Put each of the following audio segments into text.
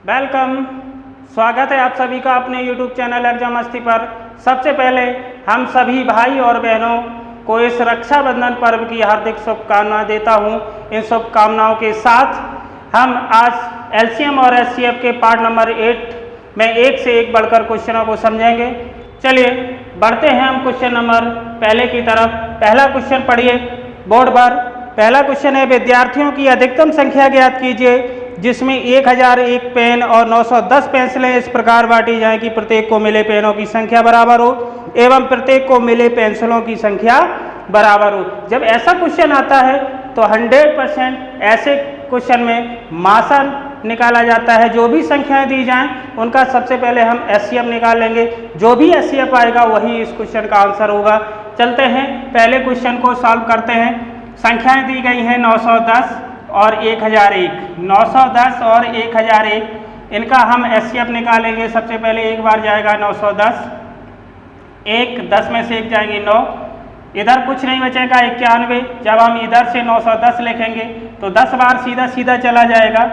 Welcome. स्वागत है आप सभी का अपने YouTube चैनल एग्जाम मस्ती पर। सबसे पहले हम सभी भाई और बहनों को इस रक्षाबंधन पर्व की हार्दिक शुभकामनाएं देता हूं। इन शुभकामनाओं के साथ हम आज एलसीएम और एचसीएफ के पार्ट नंबर 8 में एक से एक बढ़कर क्वेश्चनों को समझेंगे। चलिए बढ़ते हैं हम क्वेश्चन नंबर पहले की तरफ। पहला क्वेश्चन पढ़िए बोर्ड पर। पहला क्वेश्चन है, विद्यार्थियों की अधिकतम संख्या ज्ञात कीजिए जिसमें 1001 पेन और 910 पेंसिलें इस प्रकार बांटी जाएं कि प्रत्येक को मिले पेनों की संख्या बराबर हो एवं प्रत्येक को मिले पेंसिलों की संख्या बराबर हो। जब ऐसा क्वेश्चन आता है तो 100% ऐसे क्वेश्चन में मासन निकाला जाता है। जो भी संख्याएं दी जाएं उनका सबसे पहले हम एचसीएफ निकाल लेंगे। जो भी एचसीएफ आएगा वही इस क्वेश्चन का आंसर होगा। चलते हैं पहले क्वेश्चन को सॉल्व करते हैं। संख्याएं दी गई हैं 910 और 1001। 910 और 1001 इनका हम एचसीएफ निकालेंगे। सबसे पहले एक बार जाएगा 910, 10 में से 1 जाएंगे 9, इधर कुछ नहीं बचेगा 91। जब हम इधर से 910 लिखेंगे तो 10 बार सीधा सीधा चला जाएगा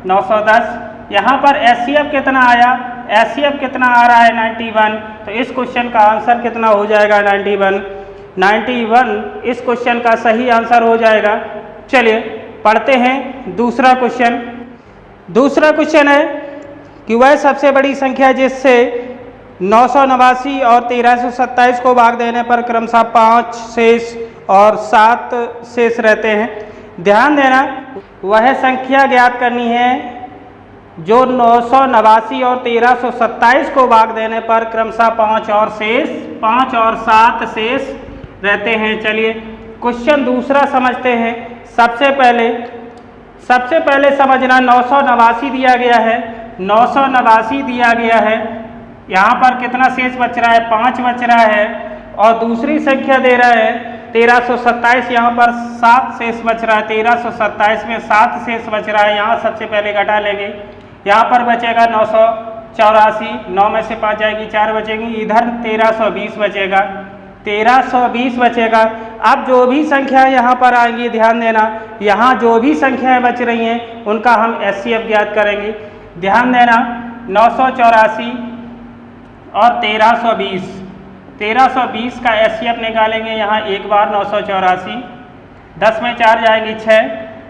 910। यहाँ पर एचसीएफ कितना आया? एचसीएफ कितना आ रहा है? 91। तो इस क्वेश्चन का आंसर कितना हो जाएगा? 91। 91 इस क्वेश्चन का सही आंसर हो जाएगा। चलिए पढ़ते हैं दूसरा क्वेश्चन। दूसरा क्वेश्चन है कि वह सबसे बड़ी संख्या जिससे 989 और 1327 को भाग देने पर क्रमशः 5 शेष और 7 शेष रहते हैं। ध्यान देना, वह संख्या ज्ञात करनी है जो 989 और 1327 को भाग देने पर क्रमशः 5 और 7 शेष रहते हैं। चलिए क्वेश्चन दूसरा समझते हैं। सबसे पहले समझना 989 दिया गया है। 989 दिया गया है। यहाँ पर कितना शेष बच रहा है? 5 बच रहा है। और दूसरी संख्या दे रहा है 1327, यहाँ पर 7 शेष बच रहा है। 1327 में 7 शेष बच रहा है। यहाँ सबसे पहले घटा लेंगे। यहाँ पर बचेगा 984, 9 में से 5 जाएगी 4 बचेगी। इधर 1320 बचेगा। 1320 बचेगा। अब जो भी संख्या यहाँ पर आएंगी, ध्यान देना, यहाँ जो भी संख्याएं बच रही हैं उनका हम एचसीएफ ज्ञात करेंगे। ध्यान देना, 984 और 1320, 1320 का एचसीएफ निकालेंगे। यहाँ एक बार 984, 10 में 4 जाएंगी 6,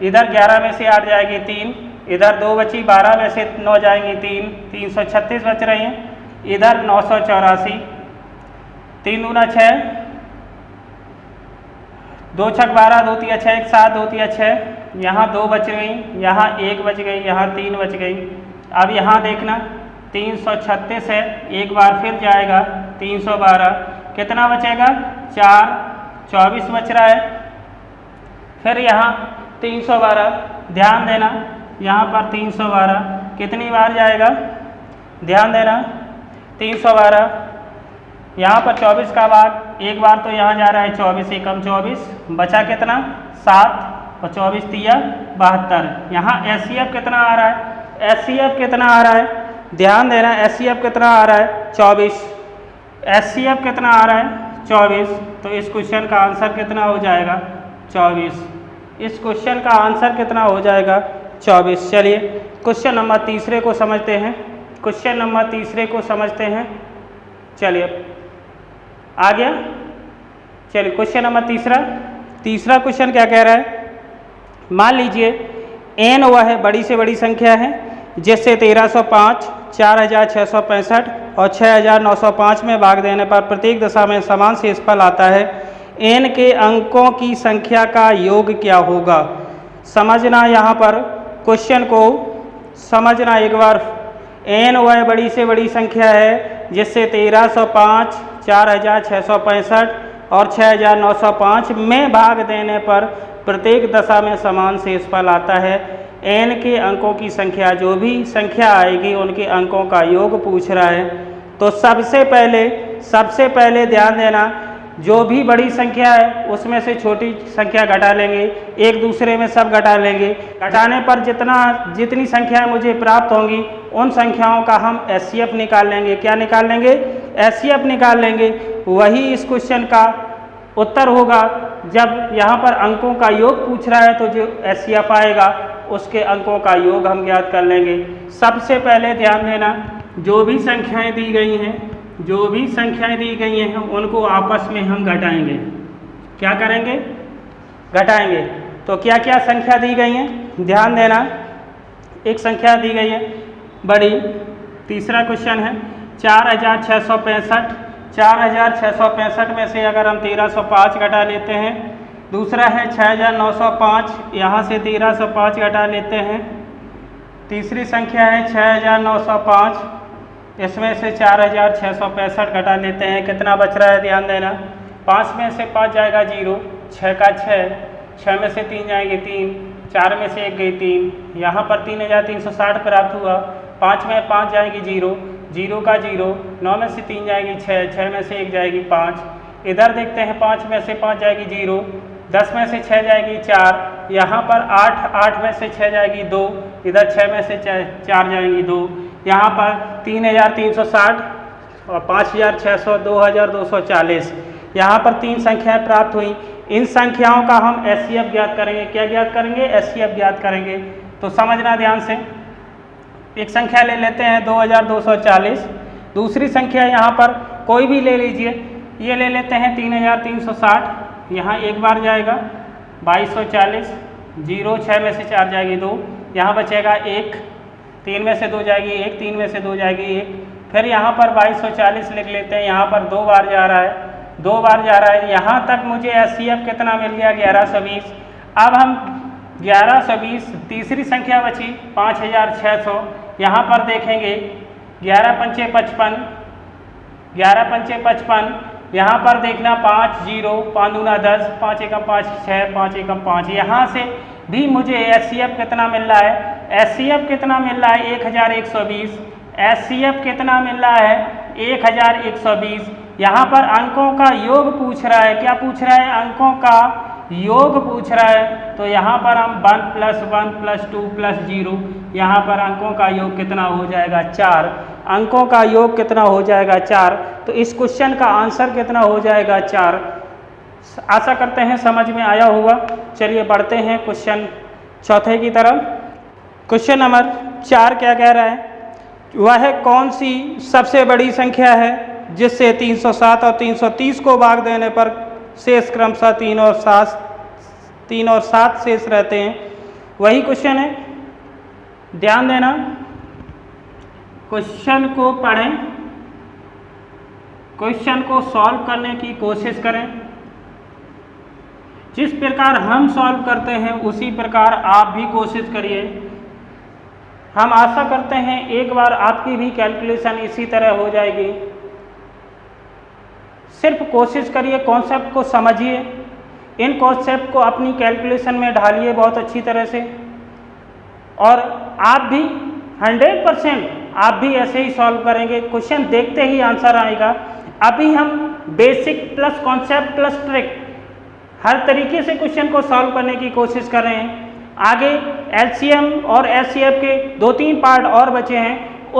इधर 11 में से 8 जाएगी 3, इधर 2 बची, 12 में से 9 जाएंगी 3, 336 बच रही हैं। इधर 984, 3 दूना 6, 2 छक 12, 2 तिया 6, 7, 2 तिया 6, यहाँ 2 बच गई, यहाँ 1 बच गई, यहाँ 3 बच गई। अब यहाँ देखना 336 है, एक बार फिर जाएगा 312, कितना बचेगा? 4, 24 बच रहा है। फिर यहाँ 312, ध्यान देना, यहाँ पर 312 कितनी बार जाएगा? ध्यान देना, 312, यहाँ पर 24 का भाग एक बार तो यहाँ जा रहा है 24, एकम 24, बचा कितना? 7 और 24 तिया 72। यहाँ एचसीएफ कितना आ रहा है? एचसीएफ कितना आ रहा है? ध्यान देना, एचसीएफ कितना आ रहा है? 24। एचसीएफ कितना आ रहा है? 24। तो इस क्वेश्चन का आंसर कितना हो जाएगा? 24। इस क्वेश्चन का आंसर कितना हो जाएगा? 24। चलिए क्वेश्चन नंबर तीसरे को समझते हैं। क्वेश्चन नंबर तीसरे को समझते हैं। चलिए आ गया। चलिए क्वेश्चन नंबर तीसरा क्वेश्चन क्या कह रहा है? मान लीजिए n वह बड़ी से बड़ी संख्या है जिससे 1305, 4665 और 6905 में भाग देने पर प्रत्येक दशा में समान शेषफल आता है। n के अंकों की संख्या का योग क्या होगा? समझना, यहाँ पर क्वेश्चन को समझना एक बार। n वह बड़ी से बड़ी संख्या है जिससे 1305, 4665 और 6905 में भाग देने पर प्रत्येक दशा में समान शेषफल आता है। n के अंकों की संख्या, जो भी संख्या आएगी उनके अंकों का योग पूछ रहा है। तो सबसे पहले ध्यान देना, जो भी बड़ी संख्या है उसमें से छोटी संख्या घटा लेंगे, एक दूसरे में सब घटा लेंगे। घटाने पर जितनी संख्याएं मुझे प्राप्त होंगी उन संख्याओं का हम एचसीएफ निकाल लेंगे। क्या निकाल लेंगे? एचसीएफ निकाल लेंगे। वही इस क्वेश्चन का उत्तर होगा। जब यहाँ पर अंकों का योग पूछ रहा है तो जो एचसीएफ आएगा उसके अंकों का योग हम ज्ञात कर लेंगे। सबसे पहले ध्यान देना, जो भी संख्याएं दी गई हैं उनको आपस में हम घटाएंगे। क्या करेंगे? घटाएंगे। तो क्या क्या संख्या दी गई हैं ध्यान देना। एक संख्या दी गई है बड़ी, तीसरा क्वेश्चन है 4665। 4665 में से अगर हम 1305 घटा लेते हैं। दूसरा है 6905, यहाँ से 1305 घटा लेते हैं। तीसरी संख्या है 6905, इसमें से 4665 घटा लेते हैं। कितना बच रहा है ध्यान देना। 5 में से 5 जाएगा 0, 6 का 6 में से 3 जाएंगे 3, 4 में से 1 गई 3, यहाँ पर 3360 प्राप्त हुआ। 5 में 5 जाएगी 0, 0 का 0, 9 में से 3 जाएगी 6, 6 में से 1 जाएगी 5। इधर देखते हैं 5 में से 5 जाएगी 0, 10 में से 6 जाएगी 4, यहाँ पर 8 में से 6 जाएगी 2, इधर 6 में से 4 जाएंगी 2, यहाँ पर 3360 और 5600, 2240। यहाँ पर 3 संख्याएं प्राप्त हुई। इन संख्याओं का हम एचसीएफ ज्ञात करेंगे। क्या ज्ञात करेंगे? एचसीएफ ज्ञात करेंगे। तो समझना ध्यान से, एक संख्या ले लेते हैं 2240, दूसरी संख्या यहाँ पर कोई भी ले लीजिए, ये ले लेते हैं 3360, यहाँ एक बार जाएगा 2240, 0, 6 में से 4 जाएगी 2, यहाँ बचेगा 1, 3 में से 2 जाएगी 1, 3 में से 2 जाएगी 1। फिर यहाँ पर 2240 लिख लेते हैं, यहाँ पर 2 बार जा रहा है, 2 बार जा रहा है। यहाँ तक मुझे एचसीएफ कितना मिल गया? 1120। अब हम 1120, तीसरी संख्या बची 5600, यहाँ पर देखेंगे 11 पंचे 55, 11 पंचे 55, यहाँ पर देखना 5 0, 5 दूना 10, 5 एकम 5 6, 5 एकम 5। यहाँ से भी मुझे एचसीएफ कितना मिल रहा है? एचसीएफ कितना मिल रहा है? 1120। एचसीएफ कितना मिल रहा है? 1120। यहाँ पर अंकों का योग पूछ रहा है। क्या पूछ रहा है? अंकों का योग पूछ रहा है। तो यहाँ पर हम 1 + 1 + 2 + 0, यहाँ पर अंकों का योग कितना हो जाएगा? 4। अंकों का योग कितना हो जाएगा? 4। तो इस क्वेश्चन का आंसर कितना हो जाएगा? 4। आशा करते हैं समझ में आया होगा। चलिए बढ़ते हैं क्वेश्चन चौथे की तरफ। क्वेश्चन नंबर 4 क्या कह रहा है? वह कौन सी सबसे बड़ी संख्या है जिससे 307 और 330 को भाग देने पर शेष क्रमशः 3 और 7 शेष रहते हैं? वही क्वेश्चन है, ध्यान देना। क्वेश्चन को पढ़ें, क्वेश्चन को सॉल्व करने की कोशिश करें। जिस प्रकार हम सॉल्व करते हैं उसी प्रकार आप भी कोशिश करिए। हम आशा करते हैं एक बार आपकी भी कैलकुलेशन इसी तरह हो जाएगी। सिर्फ कोशिश करिए, कॉन्सेप्ट को समझिए, इन कॉन्सेप्ट को अपनी कैलकुलेशन में ढालिए बहुत अच्छी तरह से, और आप भी 100% आप भी ऐसे ही सॉल्व करेंगे। क्वेश्चन देखते ही आंसर आएगा। अभी हम basic plus concept plus trick हर तरीके से क्वेश्चन को सॉल्व करने की कोशिश कर रहे हैं। आगे एलसीएम और एचसीएफ के 2-3 पार्ट और बचे हैं।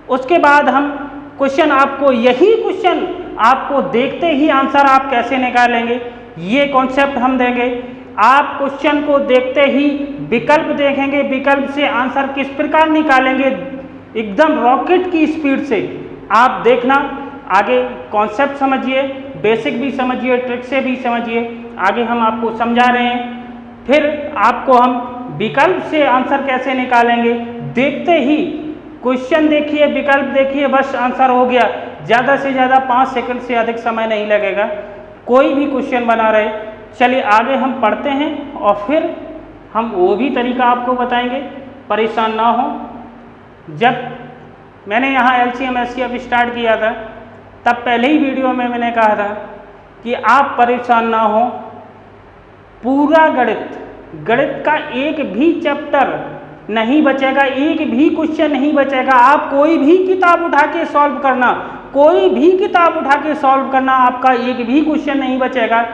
उसके बाद हम क्वेश्चन आपको, यही क्वेश्चन आपको देखते ही आंसर आप कैसे निकालेंगे ये कॉन्सेप्ट हम देंगे। आप क्वेश्चन को देखते ही विकल्प देखेंगे, विकल्प से आंसर किस प्रकार निकालेंगे एकदम रॉकेट की स्पीड से। आप देखना, आगे कॉन्सेप्ट समझिए, बेसिक भी समझिए, ट्रिक से भी समझिए। आगे हम आपको समझा रहे हैं, फिर आपको हम विकल्प से आंसर कैसे निकालेंगे देखते ही। क्वेश्चन देखिए, विकल्प देखिए, बस आंसर हो गया। ज़्यादा से ज़्यादा 5 सेकंड से अधिक समय नहीं लगेगा कोई भी क्वेश्चन बना रहे। चलिए आगे हम पढ़ते हैं और फिर हम वो भी तरीका आपको बताएंगे, परेशान ना हो। जब मैंने यहाँ एलसीएम एचसीएफ स्टार्ट किया था तब पहले ही वीडियो में मैंने कहा था कि आप परेशान ना हो। पूरा गणित का एक भी चैप्टर नहीं बचेगा, एक भी क्वेश्चन नहीं बचेगा। आप कोई भी किताब उठा के सॉल्व करना, कोई भी किताब उठा के सॉल्व करना, आपका एक भी क्वेश्चन नहीं बचेगा।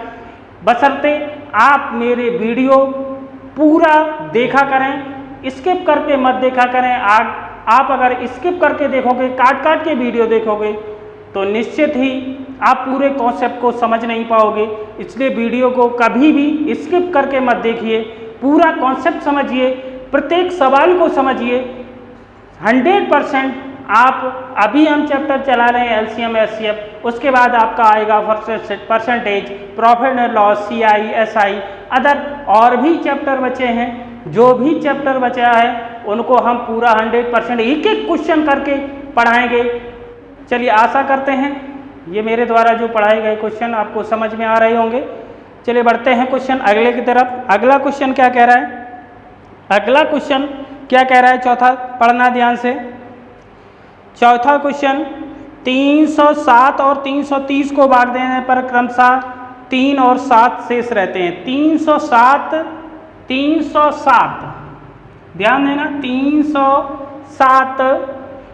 बशर्ते आप मेरे वीडियो पूरा देखा करें, स्किप करके मत देखा करें। आप अगर स्किप करके देखोगे, काट काट के वीडियो देखोगे तो निश्चित ही आप पूरे कॉन्सेप्ट को समझ नहीं पाओगे। इसलिए वीडियो को कभी भी स्किप करके मत देखिए, पूरा कॉन्सेप्ट समझिए, प्रत्येक सवाल को समझिए। 100% आप अभी हम चैप्टर चला रहे हैं एलसीएम एचसीएफ, उसके बाद आपका आएगा percentage, profit and loss, CI, SI, other और भी चैप्टर बचे हैं। जो भी चैप्टर बचा है उनको हम पूरा 100% एक एक क्वेश्चन करके पढ़ाएंगे। चलिए, आशा करते हैं ये मेरे द्वारा जो पढ़ाए गए क्वेश्चन आपको समझ में आ रहे होंगे। चलिए बढ़ते हैं क्वेश्चन अगले की तरफ। अगला क्वेश्चन क्या कह रहा है? अगला क्वेश्चन क्या कह रहा है? चौथा पढ़ना ध्यान से। चौथा क्वेश्चन 307 और 330 को भाग देने पर क्रमशः 3 और 7 शेष रहते हैं। 307 ध्यान देना, 307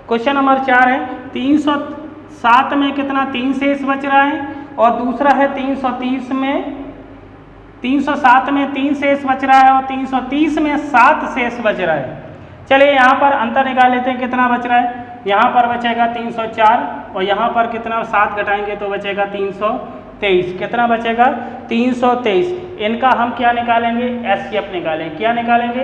क्वेश्चन नंबर 4 है। 307 में कितना 3 शेष बच रहा है, और दूसरा है 330 में 307 में 3 शेष बच रहा है और 330 में 7 शेष बच रहा है। चलिए यहाँ पर अंतर निकाल लेते हैं, कितना बच रहा है। यहाँ पर बचेगा 304 और यहाँ पर कितना 7 घटाएंगे तो बचेगा 323। कितना बचेगा? 323। इनका हम क्या निकालेंगे? एचसीएफ निकालेंगे। क्या निकालेंगे?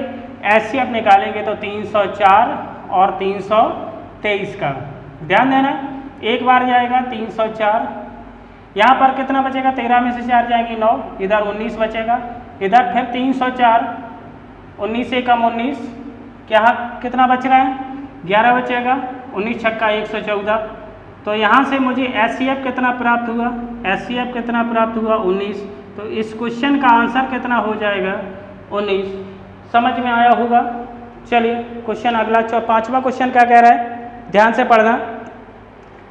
एचसीएफ निकालेंगे। तो 304 और 323 का ध्यान देना, एक बार जाएगा 304, यहाँ पर कितना बचेगा? 13 में से 4 जाएंगी 9, इधर 19 बचेगा, इधर फिर 304, 19 से कम 19, क्या कितना बच रहा है? 11 बचेगा, 19 छक्का 114। तो यहाँ से मुझे एचसीएफ कितना प्राप्त हुआ? एचसीएफ कितना प्राप्त हुआ? 19। तो इस क्वेश्चन का आंसर कितना हो जाएगा? 19। समझ में आया होगा। चलिए क्वेश्चन अगला, पाँचवा क्वेश्चन क्या कह रहा है? ध्यान से पढ़ना।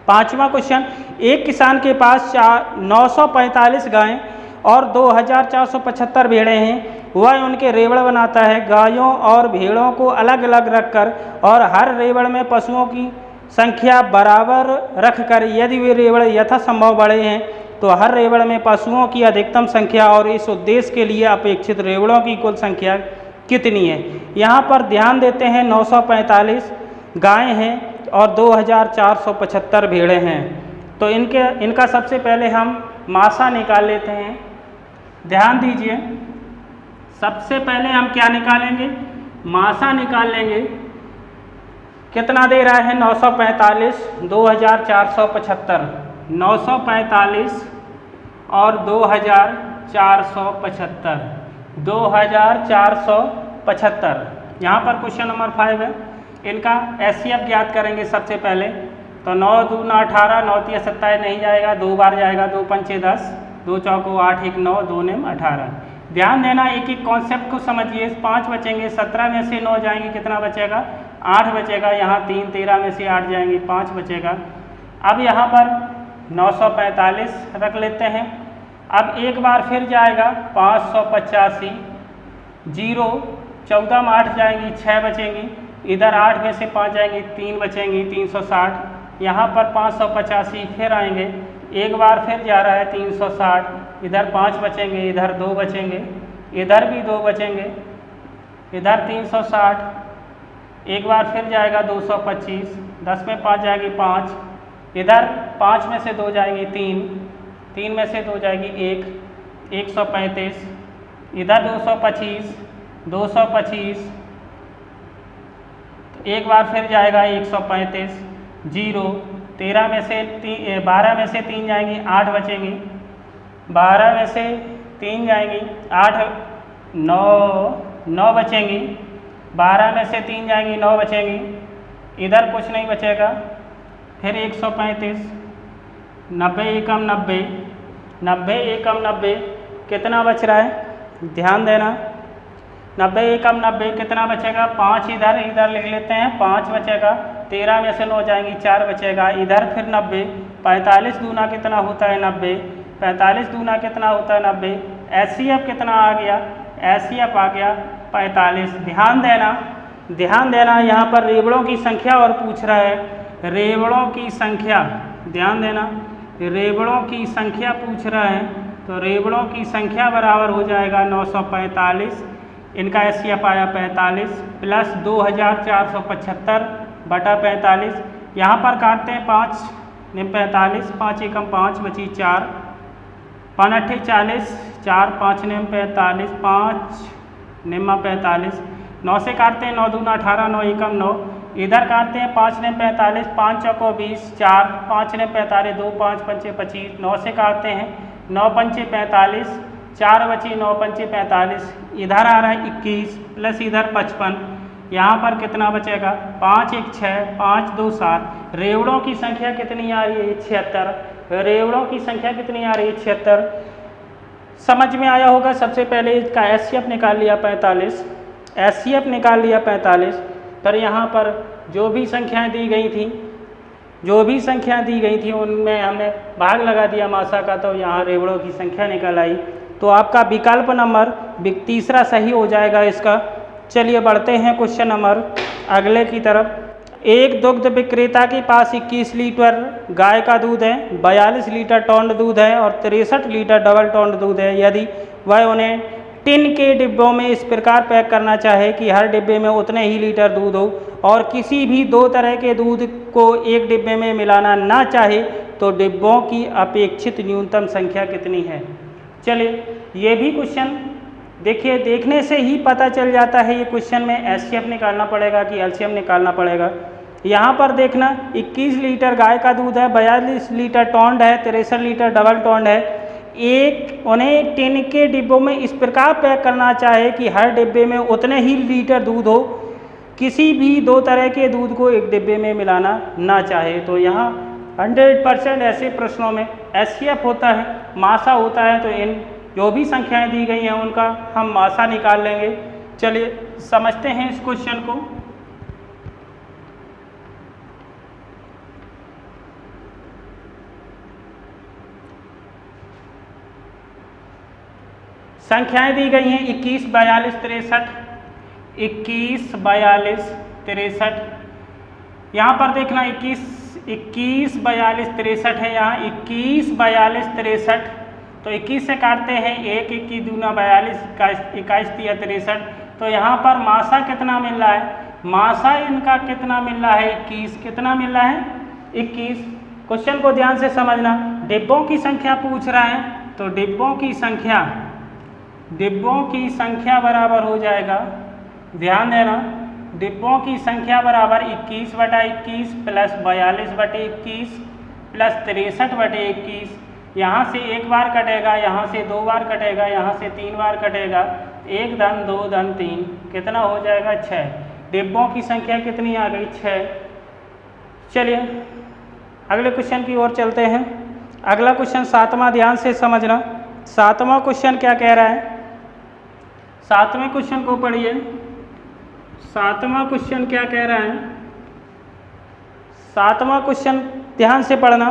पाँचवा क्वेश्चन, एक किसान के पास 945 गायें और 2475 भेड़ें हैं। वह उनके रेवड़ बनाता है। गायों और भेड़ों को अलग अलग रखकर और हर रेवड़ में पशुओं की संख्या बराबर रखकर, यदि वे रेवड़ यथासंभव बड़े हैं तो हर रेवड़ में पशुओं की अधिकतम संख्या और इस उद्देश्य के लिए अपेक्षित रेवड़ों की कुल संख्या कितनी है। यहाँ पर ध्यान देते हैं 945 गायें हैं और 2475 भेड़ें हैं। तो इनका सबसे पहले हम मासा निकाल लेते हैं। ध्यान दीजिए, सबसे पहले हम क्या निकालेंगे? मासा निकाल लेंगे। कितना दे रहा है? 945, 2475, 945 और 2475, 2475। यहाँ पर क्वेश्चन नंबर 5 है। इनका एचसीएफ ज्ञात करेंगे सबसे पहले। तो 9 दूना 18, 9 तिया 27 नहीं जाएगा, 2 बार जाएगा, 2 पंचे 10, 2 चौको 8, 1 9, 2 नेम 18। ध्यान देना, एक एक कॉन्सेप्ट को समझिए। 5 बचेंगे, 17 में से 9 जाएंगे, कितना बचेगा? 8 बचेगा। यहाँ 3, 13 में से 8 जाएंगे, 5 बचेगा। अब यहाँ पर 945 रख लेते हैं। अब एक बार फिर जाएगा 585, 0, 14 में 8 जाएंगी, 6 बचेंगी। इधर 8 में से 5 जाएंगी, 3 बचेंगी, 360। यहाँ पर 585 फिर आएंगे, एक बार फिर जा रहा है 360, इधर 5 बचेंगे, इधर 2 बचेंगे, इधर भी 2 बचेंगे, इधर 360, एक बार फिर जाएगा 225, 10 में 5 जाएगी 5, इधर 5 में से 2 जाएंगी 3, 3 में से 2 जाएगी 1, 135, इधर 225, 225, एक बार फिर जाएगा 135, 0, 13 में से 12 में से 3 जाएंगी, 8 बचेंगी, 12 में से 3 जाएंगी, 8, 9 बचेंगी, 12 में से 3 जाएंगी, 9 बचेंगी, इधर कुछ नहीं बचेगा। फिर 135, 90 एकम 90, 90 एकम 90, कितना बच रहा है? ध्यान देना, 90 एकम 90 कितना बचेगा? 5 इधर लिख लेते हैं, 5 बचेगा। 13 में से 9 जाएंगी, 4 बचेगा, इधर फिर 90, 45 दूना कितना होता है? 90, 45 दूना कितना होता है? 90। एचसीएफ कितना आ गया? एचसीएफ आ गया 45। ध्यान देना, यहाँ पर रेवड़ों की संख्या और पूछ रहा है, रेवड़ों की संख्या। ध्यान देना, रेवड़ों की संख्या पूछ रहा है, तो रेवड़ों की संख्या बराबर हो जाएगा 945। इनका एचसीएफ आया 45 प्लस 2475 बटा 45। यहाँ पर काटते हैं 5 निम 45, 5 एकम 5 बची 4, 5 अट्ठे 40, 4 5 निम 45, 5 निम्मा 45। 9 से काटते हैं 9 दूना 18, 9 एकम 9। इधर काटते हैं 5 ने 45, 5 चौको 20, 4, 5 ने 45, 2, 5 पंचे 25। 9 से काटते हैं 9 पंचे 45, 4 बची 9 पंचे 45। इधर आ रहा है 21 प्लस इधर 55, यहाँ पर कितना बचेगा 5 1 6, 5 2 7। रेवड़ों की संख्या कितनी आ रही है 76। रेवड़ों की संख्या कितनी आ रही है 76। समझ में आया होगा। सबसे पहले इसका एचसीएफ निकाल लिया 45, एचसीएफ निकाल लिया 45। पर यहाँ पर जो भी संख्याएं दी गई थी उनमें हमने भाग लगा दिया मासा का, तो यहाँ रेवड़ों की संख्या निकल आई। तो आपका विकल्प नंबर तीसरा सही हो जाएगा इसका। चलिए बढ़ते हैं क्वेश्चन नंबर अगले की तरफ। एक दुग्ध विक्रेता के पास 21 लीटर गाय का दूध है, 42 लीटर टोंड दूध है और 63 लीटर डबल टोंड दूध है। यदि वह उन्हें टिन के डिब्बों में इस प्रकार पैक करना चाहे कि हर डिब्बे में उतने ही लीटर दूध हो और किसी भी 2 तरह के दूध को एक डिब्बे में मिलाना ना चाहे, तो डिब्बों की अपेक्षित न्यूनतम संख्या कितनी है। चलिए ये भी क्वेश्चन देखिए, देखने से ही पता चल जाता है ये क्वेश्चन में एचसीएफ निकालना पड़ेगा कि एलसीएम निकालना पड़ेगा। यहाँ पर देखना 21 लीटर गाय का दूध है, 42 लीटर टोंड है, 63 लीटर डबल टोंड है। उन्हें टिन के डिब्बों में इस प्रकार पैक करना चाहे कि हर डिब्बे में उतने ही लीटर दूध हो, किसी भी 2 तरह के दूध को एक डिब्बे में मिलाना ना चाहे। तो यहाँ 100% ऐसे प्रश्नों में एचसीएफ होता है, मासा होता है। तो इन जो भी संख्याएं दी गई हैं उनका हम मासा निकाल लेंगे। चलिए समझते हैं इस क्वेश्चन को। संख्याएं दी गई हैं 21 42 63, 21 42 63। यहाँ पर देखना 21 42 63 है, यहाँ 21 42 63। तो 21 से काटते हैं 1 21 दूना 42, 21 दिया 63। तो यहाँ पर मासा कितना मिल रहा है, मासा इनका कितना मिल रहा है 21। कितना मिल रहा है 21। क्वेश्चन को ध्यान से समझना, डिब्बों की संख्या पूछ रहा है, तो डिब्बों की संख्या बराबर हो जाएगा, ध्यान देना, डिब्बों की संख्या बराबर 21/21 प्लस 42/21 प्लस 63/21। यहाँ से 1 बार कटेगा, यहाँ से 2 बार कटेगा, यहाँ से 3 बार कटेगा, 1 धन 2 धन 3, कितना हो जाएगा 6। डिब्बों की संख्या कितनी आ गई 6। चलिए अगले क्वेश्चन की ओर चलते हैं। अगला क्वेश्चन 7वां, ध्यान से समझना। 7वां क्वेश्चन क्या कह रहा है, 7वें क्वेश्चन को पढ़िए। 7वां क्वेश्चन क्या कह रहा है, 7वां क्वेश्चन ध्यान से पढ़ना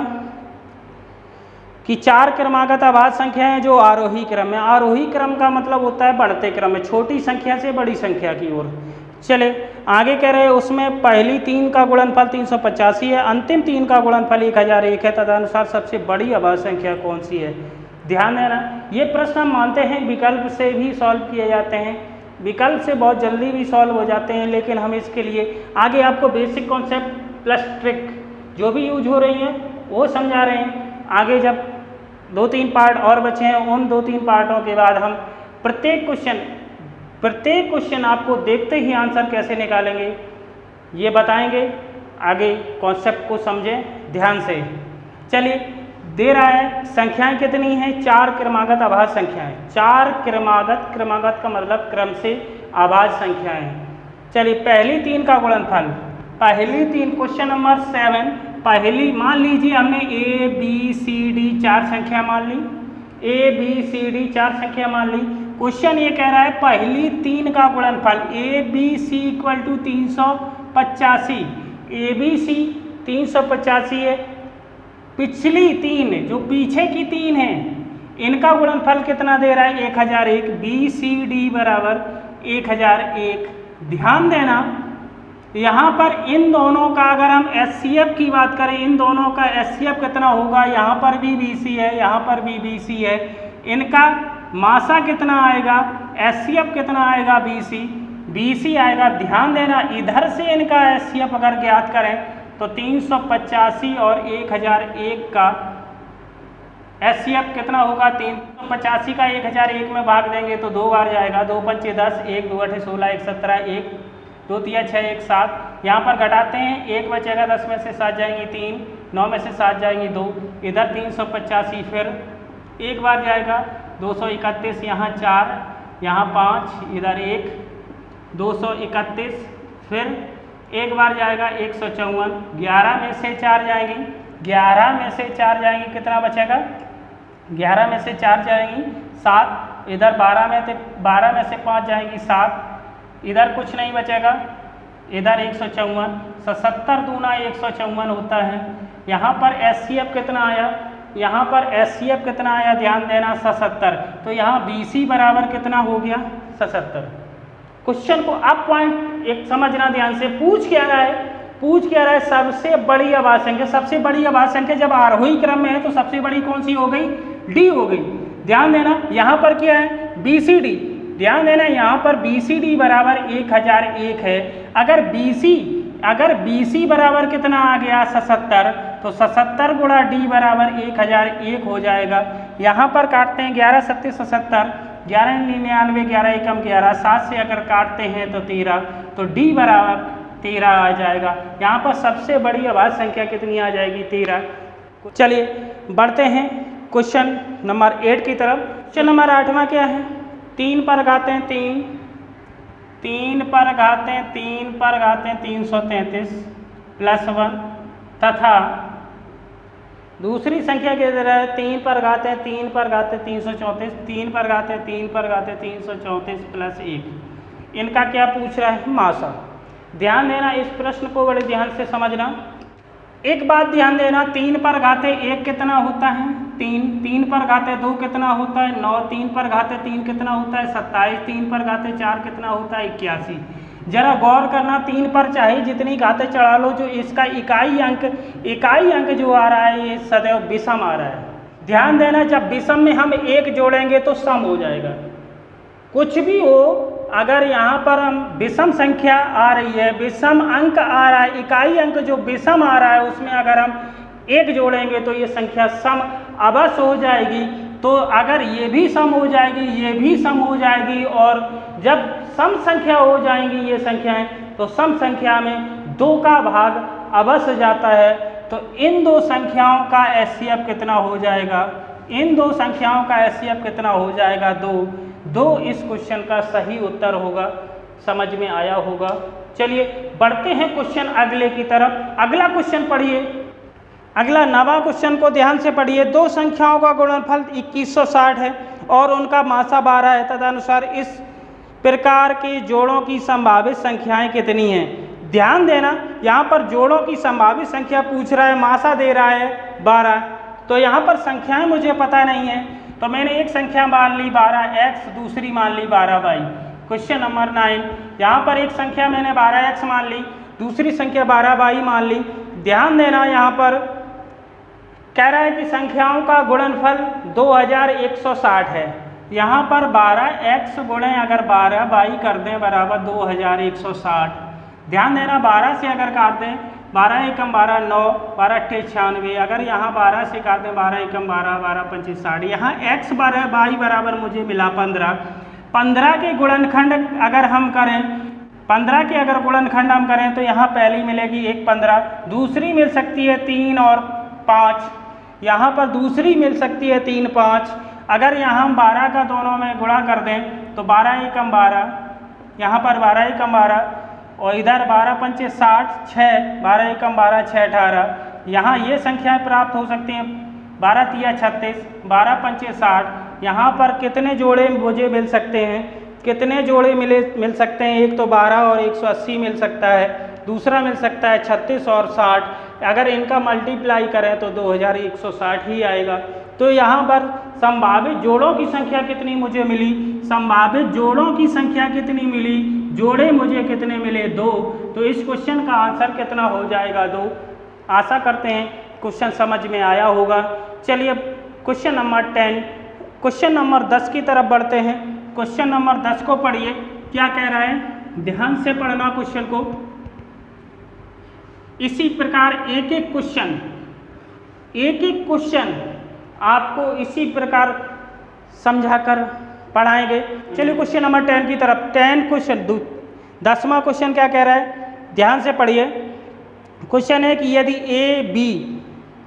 कि 4 क्रमागत आभाज्य संख्याएं जो आरोही क्रम में, आरोही क्रम का मतलब होता है बढ़ते क्रम में, छोटी संख्या से बड़ी संख्या की ओर। चले आगे कह रहे हैं उसमें पहली 3 का गुणनफल 385 है, अंतिम 3 का गुणनफल 1001 है, तदनुसार सबसे बड़ी आभाज्य संख्या कौन सी है। ध्यान देना, ये प्रश्न हम मानते हैं विकल्प से भी सॉल्व किए जाते हैं, विकल्प से बहुत जल्दी भी सॉल्व हो जाते हैं, लेकिन हम इसके लिए आगे आपको बेसिक कॉन्सेप्ट प्लस ट्रिक जो भी यूज हो रही हैं वो समझा रहे हैं। आगे जब 2-3 पार्ट और बचे हैं, उन 2-3 पार्टों के बाद हम प्रत्येक क्वेश्चन आपको देखते ही आंसर कैसे निकालेंगे ये बताएंगे। आगे कॉन्सेप्ट को समझें ध्यान से। चलिए दे रहा है संख्याएं कितनी हैं, 4 क्रमागत आभाज्य संख्याएं, 4 क्रमागत का मतलब क्रम से आभाज्य संख्याएं। चलिए पहली 3 का गुणनफल, पहली 3 क्वेश्चन नंबर 7, पहली मान लीजिए हमने A B C D 4 संख्या मान ली, A B C D 4 संख्या मान ली। क्वेश्चन ये कह रहा है पहली 3 का गुणनफल A B C = 385, A B C 385 है। पिछली 3 जो पीछे की 3 है इनका गुणनफल कितना दे रहा है 1001, B C D बराबर 1001। ध्यान देना यहाँ पर इन दोनों का अगर हम एचसीएफ की बात करें, इन दोनों का एचसीएफ कितना होगा, यहाँ पर भी BC है, यहाँ पर भी BC है, इनका मासा कितना आएगा, एचसीएफ कितना आएगा BC आएगा। ध्यान देना इधर से इनका एचसीएफ अगर ज्ञात करें तो 385 और 1001 का एचसीएफ कितना होगा 385 का 1001 में भाग देंगे तो 2 बार जाएगा, 2 पंचे 10, 1 2 8 16, 1 17, 1 2 3 6, 1 7। यहाँ पर घटाते हैं, 1 बचेगा, 10 में से 7 जाएंगी 3, 9 में से 7 जाएंगी 2, इधर 385, फिर 1 बार जाएगा 231, यहाँ 4, यहाँ 5, इधर 1 231, फिर 1 बार जाएगा 154, 11 में से 4 जाएंगी, 11 में से 4 जाएंगी, कितना बचेगा 11 में से 4 जाएंगी 7, इधर 12 में से 5 जाएंगी 7, इधर कुछ नहीं बचेगा, इधर 154, 77 दूना 154 होता है। यहाँ पर एचसीएफ कितना आया, यहाँ पर एचसीएफ कितना आया, ध्यान देना 77, तो यहाँ बीसी बराबर कितना हो गया 77। क्वेश्चन को अब पॉइंट एक समझना ध्यान से, पूछ क्या रहा है सबसे बड़ी अभाज्य संख्या। सबसे बड़ी अभाज्य संख्या जब आरोही क्रम में है तो सबसे बड़ी कौन सी हो गई, डी हो गई। ध्यान देना यहाँ पर क्या है, बीसीडी, ध्यान देना यहाँ पर बीसीडी बराबर 1001 है। अगर बीसी बराबर कितना आ गया 77, तो 77 गुणा डी बराबर 1001 हो जाएगा। यहाँ पर काटते हैं, 11 सत्ते 77, 11 99, 11 एकम 11, 7 से अगर काटते हैं तो 13, तो डी बराबर 13 आ जाएगा। यहाँ पर सबसे बड़ी अभाज्य संख्या कितनी आ जाएगी, 13। चलिए बढ़ते हैं क्वेश्चन नंबर 8 की तरफ। क्वेश्चन नंबर 8वां क्या है, 3 पर घातें 3, 3 पर घातें 333 प्लस 1 तथा दूसरी संख्या की तरह 3 पर घातें 334, 3 पर घातें 334 प्लस 1। इनका क्या पूछ रहा है, मासा। ध्यान देना, इस प्रश्न को बड़े ध्यान से समझना। एक बात ध्यान देना, 3 पर घाते 1 कितना होता है 3, 3 पर घाते 2 कितना होता है 9, 3 पर घाते 3 कितना होता है 27, 3 पर घाते 4 कितना होता है 81। जरा गौर करना, 3 पर चाहे जितनी घाते चढ़ा लो, जो इसका इकाई अंक जो आ रहा है ये सदैव विषम आ रहा है। ध्यान देना, जब विषम में हम 1 जोड़ेंगे तो सम हो जाएगा। कुछ भी हो, अगर यहाँ पर हम विषम संख्या आ रही है, विषम अंक आ रहा है, इकाई अंक जो विषम आ रहा है उसमें अगर हम 1 जोड़ेंगे तो ये संख्या सम अवश्य हो जाएगी। तो अगर ये भी सम हो जाएगी, ये भी सम हो जाएगी, और जब सम संख्या हो जाएंगी ये संख्याएं, तो सम संख्या में 2 का भाग अवश्य जाता है। तो इन 2 संख्याओं का एचसीएफ कितना हो जाएगा, इन 2 संख्याओं का एचसीएफ कितना हो जाएगा 2 इस क्वेश्चन का सही उत्तर होगा। समझ में आया होगा। चलिए बढ़ते हैं क्वेश्चन अगले की तरफ। अगला क्वेश्चन पढ़िए, अगला 9वां क्वेश्चन को ध्यान से पढ़िए। 2 संख्याओं का गुणनफल 2160 है और उनका मासा 12 है, तदनुसार इस प्रकार के जोड़ों की संभावित संख्याएं कितनी हैं। ध्यान देना, यहाँ पर जोड़ों की संभावित संख्या पूछ रहा है, मासा दे रहा है 12, तो यहाँ पर संख्याएं मुझे पता नहीं है, तो मैंने एक संख्या मान ली 12x, दूसरी मान ली 12y। क्वेश्चन नंबर 9, यहाँ पर एक संख्या मैंने 12x मान ली, दूसरी संख्या 12y मान ली। ध्यान देना, यहाँ पर कह रहा है कि संख्याओं का गुणनफल 2160 है। यहाँ पर 12x गुणे अगर 12y कर दें बराबर 2160। ध्यान देना, 12 से अगर काट दें, 12 एकम 12 9, 12 अट्ठे 96, अगर यहाँ 12 से काट दें 12 एकम 12, 12 पंचे 60, यहाँ x y बराबर मुझे मिला 15। 15 के गुणनखंड अगर हम करें, 15 के अगर गुणनखंड हम करें तो यहाँ पहली मिलेगी 1 15, दूसरी मिल सकती है 3 और 5, यहाँ पर दूसरी मिल सकती है 3 5। अगर यहाँ हम 12 का दोनों में गुणा कर दें तो 12 एकम 12, यहाँ पर 12 एकम 12 और इधर 12 पंचे 60 6, 12 एकम 12 6 18। यहाँ ये संख्याएं प्राप्त हो सकती हैं। 12 तिया 36, 12 पंचे 60। यहाँ पर कितने जोड़े मुझे मिल सकते हैं, कितने जोड़े मिल सकते हैं, एक तो 12 और 180 मिल सकता है, दूसरा मिल सकता है 36 और 60। अगर इनका मल्टीप्लाई करें तो 2160 ही आएगा। तो यहाँ पर संभावित जोड़ों की संख्या कितनी मुझे मिली, संभावित जोड़ों की संख्या कितनी मिली, जोड़े मुझे कितने मिले 2। तो इस क्वेश्चन का आंसर कितना हो जाएगा 2। आशा करते हैं क्वेश्चन समझ में आया होगा। चलिए क्वेश्चन नंबर 10, क्वेश्चन नंबर 10 की तरफ बढ़ते हैं। क्वेश्चन नंबर 10 को पढ़िए, क्या कह रहा है, ध्यान से पढ़ना क्वेश्चन को। इसी प्रकार एक एक क्वेश्चन आपको इसी प्रकार समझाकर पढ़ाएंगे। चलिए क्वेश्चन नंबर 10 की तरफ। 10 क्वेश्चन 10वां क्वेश्चन क्या कह रहा है, ध्यान से पढ़िए। क्वेश्चन है कि यदि ए बी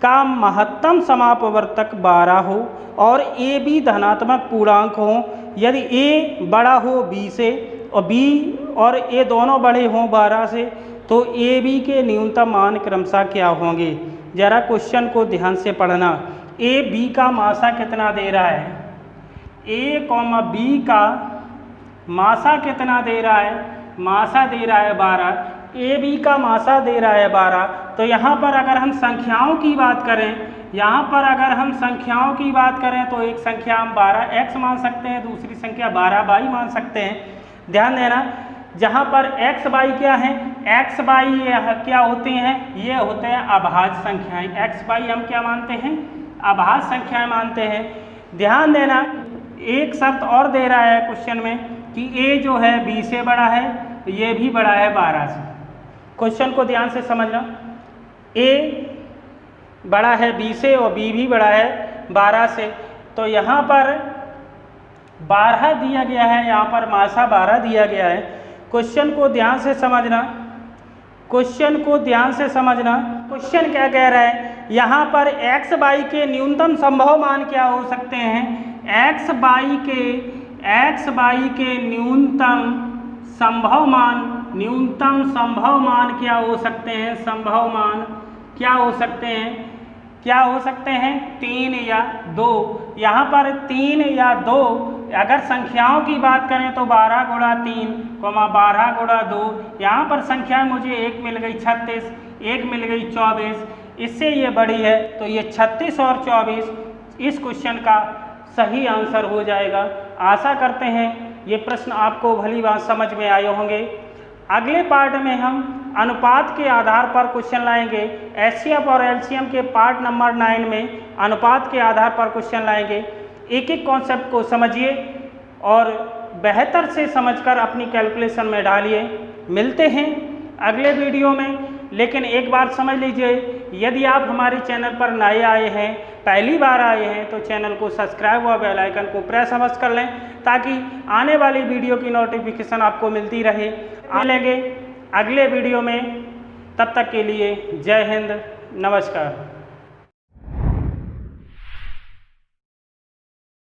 का महत्तम समापवर्तक 12 हो और ए बी धनात्मक पूर्णांक हो, यदि ए बड़ा हो बी से और बी और ए दोनों बड़े हों 12 से, तो ए बी के न्यूनतम मान क्रमशः क्या होंगे। जरा क्वेश्चन को ध्यान से पढ़ना। ए बी का मासा कितना दे रहा है, ए कॉमा बी का मासा कितना दे रहा है, मासा दे रहा है 12, ए बी का मासा दे रहा है 12। तो यहाँ पर अगर हम संख्याओं की बात करें, यहाँ पर अगर हम संख्याओं की बात करें तो एक संख्या हम 12x मान सकते हैं, दूसरी संख्या 12y मान सकते हैं। ध्यान देना, जहाँ पर x y क्या है, x y क्या होते हैं, ये होते हैं अभाज्य संख्याएं। x y हम क्या मानते हैं, अभाज्य संख्याएं मानते हैं। ध्यान देना, एक शर्त और दे रहा है क्वेश्चन में कि a जो है b से बड़ा है, ये भी बड़ा है 12 से। क्वेश्चन को ध्यान से समझना, a बड़ा है b से और b भी बड़ा है 12 से। तो यहाँ पर 12 दिया गया है, यहाँ पर मासा 12 दिया गया है। क्वेश्चन को ध्यान से समझना, क्वेश्चन को ध्यान से समझना। क्वेश्चन क्या कह रहा है, यहाँ पर एक्स वाई के न्यूनतम संभव मान क्या हो सकते हैं, एक्स वाई के न्यूनतम संभव मान क्या हो सकते हैं, संभव मान क्या हो सकते हैं, क्या हो सकते हैं 3 या 2। यहाँ पर 3 या 2, अगर संख्याओं की बात करें तो 12 गुणा 3, 12 गुणा 2। यहाँ पर संख्याएं मुझे एक मिल गई 36, एक मिल गई 24, इससे ये बड़ी है, तो ये 36 और 24 इस क्वेश्चन का सही आंसर हो जाएगा। आशा करते हैं ये प्रश्न आपको भली बात समझ में आए होंगे। अगले पार्ट में हम अनुपात के आधार पर क्वेश्चन लाएंगे। एचसीएफ और एलसीएम के पार्ट नंबर 9 में अनुपात के आधार पर क्वेश्चन लाएंगे। एक एक कॉन्सेप्ट को समझिए और बेहतर से समझकर अपनी कैलकुलेशन में डालिए। मिलते हैं अगले वीडियो में। लेकिन एक बात समझ लीजिए, यदि आप हमारे चैनल पर नए आए हैं, पहली बार आए हैं, तो चैनल को सब्सक्राइब व बेल आइकन को प्रेस अवश्य कर लें ताकि आने वाली वीडियो की नोटिफिकेशन आपको मिलती रहे। मिलेंगे अगले वीडियो में, तब तक के लिए जय हिंद, नमस्कार।